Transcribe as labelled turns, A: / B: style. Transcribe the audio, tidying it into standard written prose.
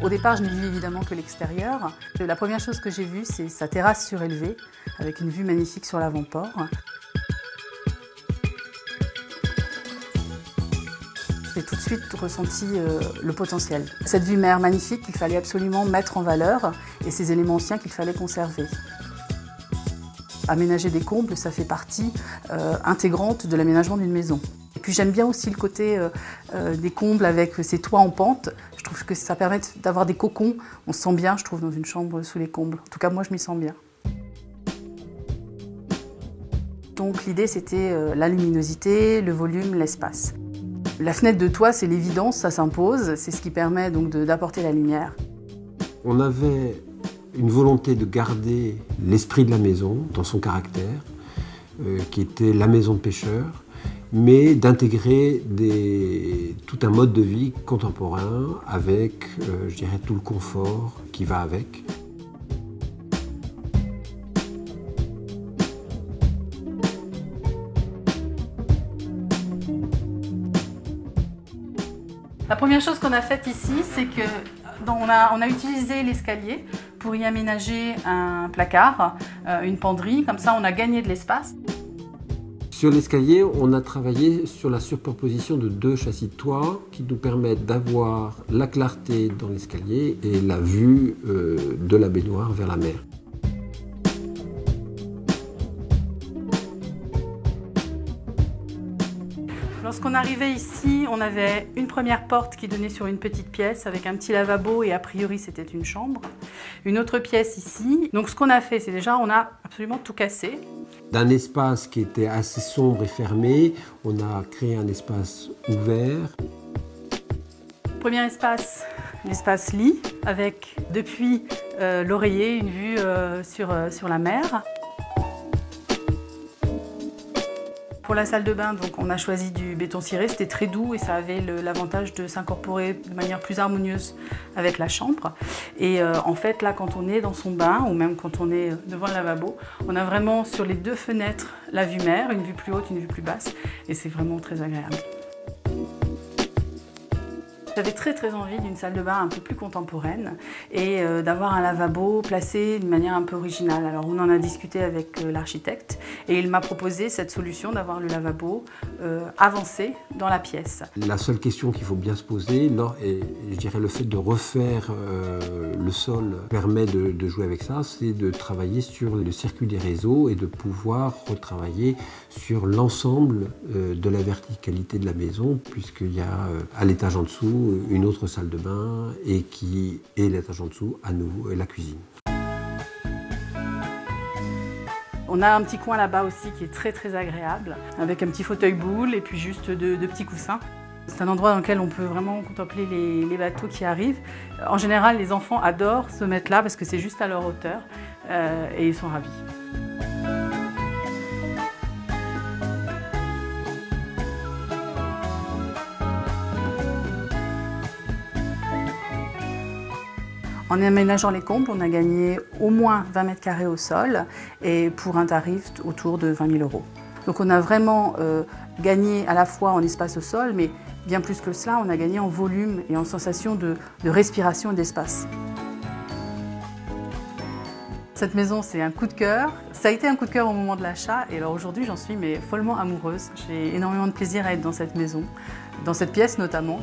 A: Au départ, je n'ai vu évidemment que l'extérieur. La première chose que j'ai vue, c'est sa terrasse surélevée, avec une vue magnifique sur l'avant-port. J'ai tout de suite ressenti le potentiel. Cette vue mer magnifique qu'il fallait absolument mettre en valeur et ces éléments anciens qu'il fallait conserver. Aménager des combles, ça fait partie intégrante de l'aménagement d'une maison. Et puis j'aime bien aussi le côté des combles avec ces toits en pente. Je trouve que ça permet d'avoir des cocons. On se sent bien, je trouve, dans une chambre sous les combles. En tout cas, moi, je m'y sens bien. Donc l'idée, c'était la luminosité, le volume, l'espace. La fenêtre de toit, c'est l'évidence, ça s'impose. C'est ce qui permet donc d'apporter la lumière.
B: On avait une volonté de garder l'esprit de la maison dans son caractère, qui était la maison de pêcheur, mais d'intégrer tout un mode de vie contemporain avec, je dirais, tout le confort qui va avec.
A: La première chose qu'on a faite ici, c'est que on a utilisé l'escalier pour y aménager un placard, une penderie, comme ça on a gagné de l'espace.
B: Sur l'escalier, on a travaillé sur la superposition de 2 châssis de toit qui nous permettent d'avoir la clarté dans l'escalier et la vue de la baignoire vers la mer.
A: Lorsqu'on arrivait ici, on avait une première porte qui donnait sur une petite pièce avec un petit lavabo et a priori c'était une chambre. Une autre pièce ici. Donc ce qu'on a fait, c'est déjà on a absolument tout cassé.
B: D'un espace qui était assez sombre et fermé, on a créé un espace ouvert.
A: Premier espace, l'espace lit avec depuis l'oreiller une vue sur la mer. Pour la salle de bain, donc, on a choisi du béton ciré, c'était très doux et ça avait l'avantage de s'incorporer de manière plus harmonieuse avec la chambre. Et en fait, là, quand on est dans son bain ou même quand on est devant le lavabo, on a vraiment sur les 2 fenêtres la vue mer, une vue plus haute, une vue plus basse et c'est vraiment très agréable. J'avais très envie d'une salle de bain un peu plus contemporaine et d'avoir un lavabo placé d'une manière un peu originale. Alors on en a discuté avec l'architecte et il m'a proposé cette solution d'avoir le lavabo avancé dans la pièce.
B: La seule question qu'il faut bien se poser, et je dirais le fait de refaire le sol permet de jouer avec ça, c'est de travailler sur le circuit des réseaux et de pouvoir retravailler sur l'ensemble de la verticalité de la maison puisqu'il y a à l'étage en dessous une autre salle de bain et qui est l'étage en dessous à nouveau la cuisine.
A: On a un petit coin là-bas aussi qui est très agréable avec un petit fauteuil boule et puis juste de petits coussins. C'est un endroit dans lequel on peut vraiment contempler les bateaux qui arrivent. En général, les enfants adorent se mettre là parce que c'est juste à leur hauteur et ils sont ravis. En aménageant les combles, on a gagné au moins 20 mètres carrés au sol et pour un tarif autour de 20 000 €. Donc on a vraiment gagné à la fois en espace au sol, mais bien plus que cela, on a gagné en volume et en sensation de respiration et d'espace. Cette maison, c'est un coup de cœur. Ça a été un coup de cœur au moment de l'achat et alors aujourd'hui, j'en suis follement amoureuse. J'ai énormément de plaisir à être dans cette maison, dans cette pièce notamment.